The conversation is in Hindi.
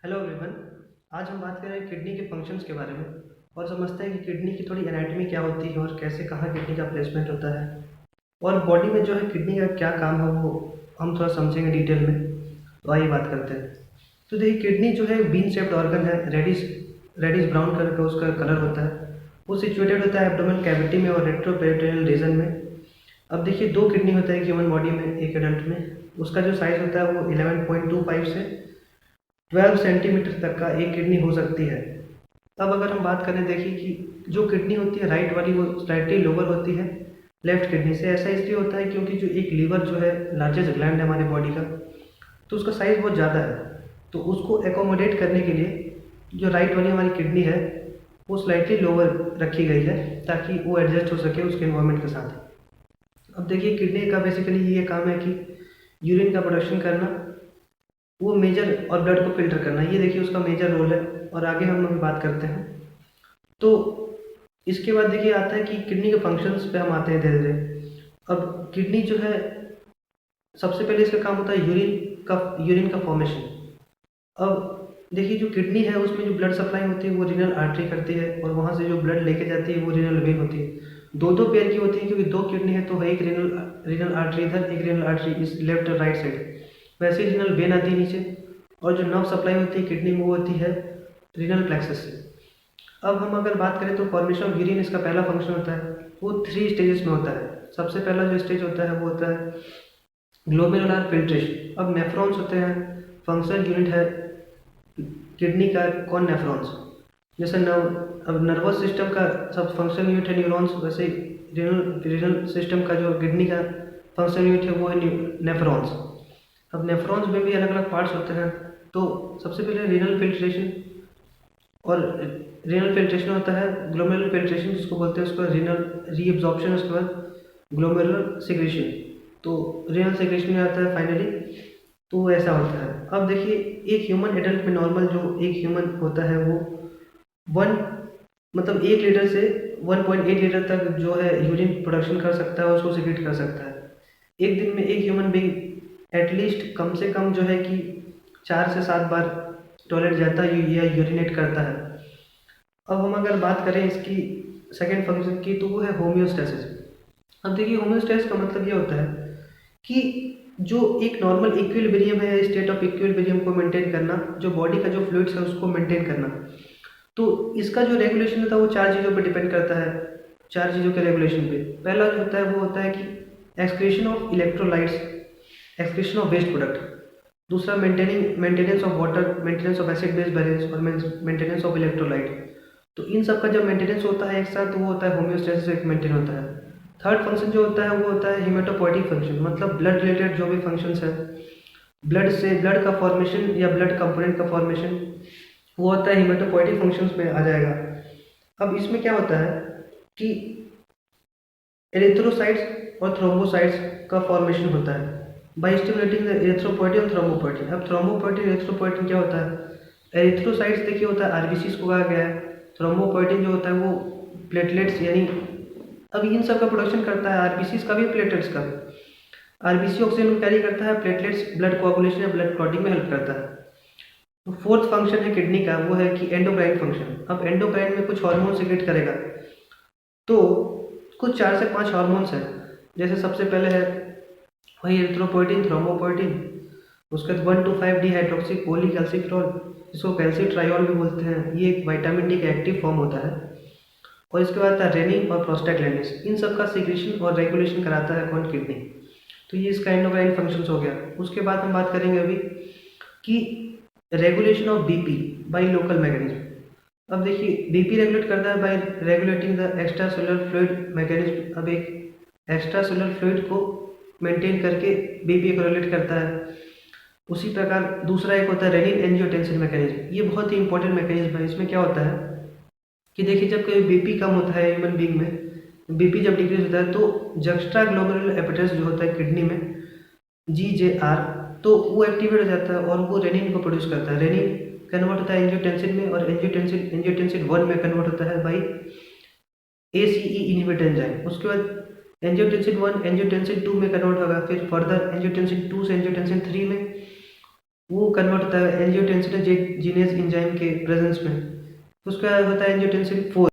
Hello everyone. आज हम बात करें किडनी के फंक्शंस के बारे में और समझते हैं कि किडनी की थोड़ी एनाटॉमी क्या होती है और कैसे कहाँ किडनी का प्लेसमेंट होता है और बॉडी में जो है किडनी का क्या काम है वो हम थोड़ा समझेंगे डिटेल में। तो आइए बात करते हैं। तो देखिए, किडनी जो है बीन शेप्ड ऑर्गन है, रेडिश रेडिश ब्राउन कलर का उसका कलर होता है। वो सिचुएटेड होता है एब्डोमेन कैविटी में और रेट्रोपेरिटोनियल रीजन में। अब देखिए, दो किडनी होता है ह्यूमन बॉडी में एक एडल्ट में। उसका जो साइज़ होता है वो 11.25 से 12 सेंटीमीटर तक का एक किडनी हो सकती है। अब अगर हम बात करें, देखिए कि जो किडनी होती है राइट वाली वो स्लाइटली लोअर होती है लेफ्ट किडनी से। ऐसा इसलिए होता है क्योंकि जो एक लीवर जो है लार्जेस्ट ग्लैंड है हमारी बॉडी का, तो उसका साइज़ बहुत ज़्यादा है। तो उसको एकोमोडेट करने के लिए जो राइट वाली हमारी किडनी है वो स्लाइटली लोअर रखी गई है ताकि वो एडजस्ट हो सके उसके इन्वायरमेंट के साथ। अब देखिए, किडनी का बेसिकली ये काम है कि यूरिन का प्रोडक्शन करना, वो मेजर और ब्लड को फिल्टर करना, ये देखिए उसका मेजर रोल है। और आगे हम अभी बात करते हैं। तो इसके बाद देखिए आता है कि किडनी के फंक्शंस पे हम आते हैं धीरे धीरे। अब किडनी जो है सबसे पहले इसका काम होता है यूरिन का फॉर्मेशन। अब देखिए, जो किडनी है उसमें जो ब्लड सप्लाई होती है वो रीनल आर्टरी करती है और वहाँ से जो ब्लड लेके जाती है वो रीनल वेन होती है। दो दो पेयर की होती है क्योंकि दो किडनी है तो एक रीनल आर्टरी इधर, एक रीनल आर्टरी इस लेफ्ट और राइट साइड। वैसे ही रीनल वेन आती है नीचे और जो नर्व सप्लाई होती है किडनी में वो होती है रीनल प्लेक्सस से। अब हम अगर बात करें तो फॉर्मेशन ऑफ यूरिन इसका पहला फंक्शन होता है, वो 3 स्टेजेस में होता है। सबसे पहला जो स्टेज होता है वो होता है ग्लोमेरुलर फिल्ट्रेशन। अब नेफ्रॉन्स होते हैं, फंक्शनल यूनिट है किडनी का कौन नेफ्रॉन्स। जैसे अब नर्वस सिस्टम का सब फंक्शनल यूनिट है न्यूरॉन्स, वैसे रीनल सिस्टम का जो किडनी का फंक्शनल यूनिट है वो है नेफ्रॉन्स। अब नेफ्रॉन्स में भी अलग अलग पार्ट्स होते हैं। तो सबसे पहले रीनल फिल्ट्रेशन, और रीनल फिल्ट्रेशन होता है ग्लोमेरुलर फिल्ट्रेशन जिसको बोलते हैं, उसके बाद रीनल रीअब्जॉर्प्शन, उसके बाद ग्लोमेरुलर सिक्रेशन। तो रीनल सिक्रेशन में आता है फाइनली। तो ऐसा होता है। अब देखिए, एक ह्यूमन एडल्ट में नॉर्मल जो एक ह्यूमन होता है वो वन मतलब 1 लीटर से 1.8 लीटर तक जो है यूरिन प्रोडक्शन कर सकता है और उसको सिक्रेट कर सकता है। एक दिन में एक ह्यूमन बीइंग एटलीस्ट कम से कम जो है कि 4 से 7 बार टॉयलेट जाता है या यूरिनेट करता है। अब हम अगर बात करें इसकी सेकेंड फंक्शन की तो वो है होम्योस्टेसिस। अब देखिए, होम्योस्टेसिस का मतलब ये होता है कि जो एक नॉर्मल इक्विलिब्रियम है, स्टेट ऑफ इक्विलिब्रियम को मेंटेन करना, जो बॉडी का जो फ्लूइड्स है उसको मेंटेन करना। तो इसका जो रेगुलेशन होता है वो 4 चीज़ों पर डिपेंड करता है, 4 चीज़ों के रेगुलेशन पे। पहला जो होता है वो होता है कि excretion of electrolytes, excretion of waste product. दूसरा maintenance of water, maintenance of acid base balance और मेंटेनेंस ऑफ इलेक्ट्रोलाइट। तो इन सब का जब मेंटेनेंस होता है एक साथ तो वो होता है होम्योस्टेसिस, एक मेंटेन होता है। थर्ड फंक्शन जो होता है वो होता है हिमेटोपोइटिक फंक्शन, मतलब ब्लड रिलेटेड जो भी फंक्शंस है, ब्लड से ब्लड का फॉर्मेशन या ब्लड कंपोनेंट का फॉर्मेशन, वो होता है हिमेटोपोइटिक फंक्शंस में आ जाएगा। अब इसमें क्या होता है कि एरिथ्रोसाइट्स और थ्रोम्बोसाइट्स का फॉर्मेशन होता है बाय स्टिमुलेटिंग द एरिथ्रोपोइटिन और थ्रोम्बोपोइटिन। अब थ्रोम्बोपोइटिन एरिथ्रोपोइटिन क्या होता है? एरिथ्रोसाइट्स देखिए होता है आरबीसी को कहा गया है। थ्रोम्बोपोइटिन जो होता है वो प्लेटलेट्स, यानी अब इन सब का प्रोडक्शन करता है, आरबीसी का भी प्लेटलेट्स का भी। आरबीसी ऑक्सीजन को कैरी करता है, प्लेटलेट्स ब्लड कोआगुलेशन या ब्लड क्लॉटिंग में हेल्प करता है। तो फोर्थ फंक्शन है किडनी का, वो है कि एंडोक्राइन फंक्शन। अब एंडोक्राइन में कुछ हार्मोन सिक्रेट करेगा। तो कुछ 4 से 5 हार्मोन्स हैं। जैसे सबसे पहले है वही एरिथ्रोपोइटिन, थ्रोम्बोपोइटिन, उसके बाद 1,2,5 डिहाइड्रोक्सी पॉलीकैल्सिफेरॉल, जिसको कैल्सिट्रायोल भी बोलते हैं। ये एक विटामिन डी का एक्टिव फॉर्म होता है। और इसके बाद आता है रेनिन और प्रोस्टाग्लैंडिन्स। इन सब का सीक्रेशन और रेगुलेशन कराता है कौन? किडनी। तो ये इसका एंडोक्राइन फंक्शंस हो गया। उसके बाद हम बात करेंगे अभी कि regulation of BP by local mechanism. अब देखिए, बीपी रेगुलेट करता है bye regulating the extra cellular fluid mechanism. अब एक एक्स्ट्रा सेलुलर फ्लूइड को मेंटेन करके बीपी को रेगुलेट करता है। उसी प्रकार दूसरा एक होता है रेनिन एंजियोटेंसिन मैकेनिज्म। ये बहुत ही इंपॉर्टेंट मैकेनिज्म है। इसमें क्या होता है कि देखिए, जब कोई बीपी कम होता है ह्यूमन बींग में, बीपी जब डिक्रीज होता है तो जक्स्ट्रा ग्लोमेरुलर एपेटाइटिस जो होता है किडनी में, जीजेआर, तो वो एक्टिवेट हो जाता है और वो रेनिन को प्रोड्यूस करता है। रेनिन कन्वर्ट होता है एंजियोटेंसिन में और एंजियोटेंसिन 1 में कन्वर्ट होता है बाई ACE इनहिबिटर एंजाइम। उसके बाद एंजियोटेंसिन 1 एंजियोटेंसिन 2 में कन्वर्ट होगा, फिर फर्दर एंजियोटेंसिन 2 से एंजियोटेंसिन 3 में, वो कन्वर्ट होता है एंजियोटेंसिन जीनेस एंजाइम के प्रेजेंस में। उसका होता है एंजियोटेंसिन 4।